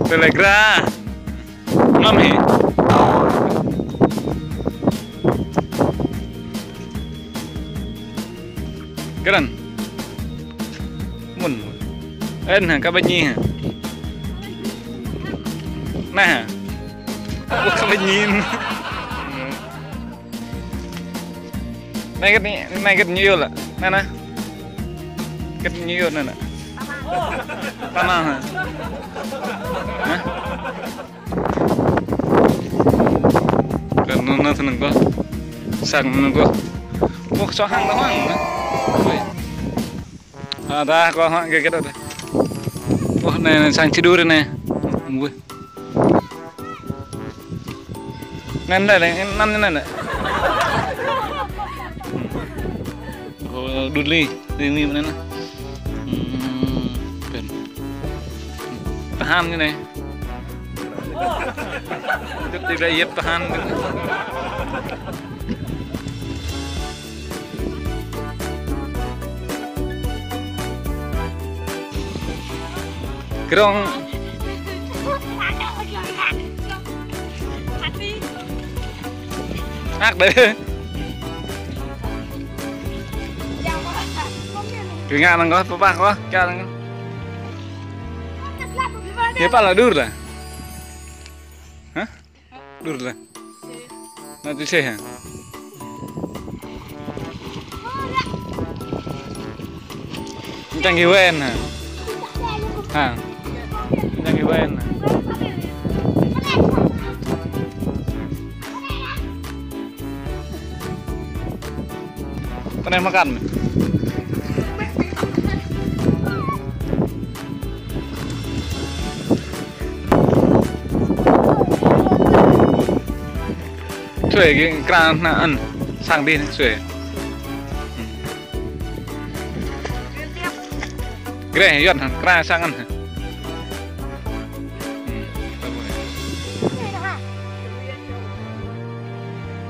Telegram. Mami. Keren. Mun. En các bạn nhìn. Nè. Các bạn nhìn. Này cái nhiều là. Nè. Cái nhiều nè. Tanah hả? Kan nó thân có sang có buộc cho hàng đó hàng à ta có hàng cái đó đây này sang chi đu đây này vui ngăn đây này năm như này này đút ly ly bên này tahan như này tidak iya tahan kerong đấy cái ngã nó có bác quá cha nó dia pala dur lah hah dur lah nanti saya chẳng quen hả hả chẳng quen hả con em makan mày xuể cái kran ăn sang đi xuể cái này dọn hẳn kran sang ăn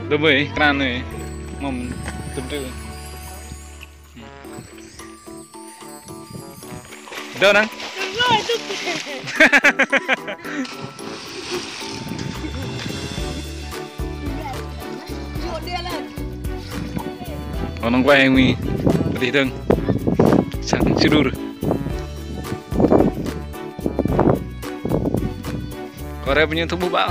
đúng rồi kran này mầm tụm tự đâu nè nó quay mi đi thương sang siêu đu rồi có đây bao nhiêu thuốc bút bão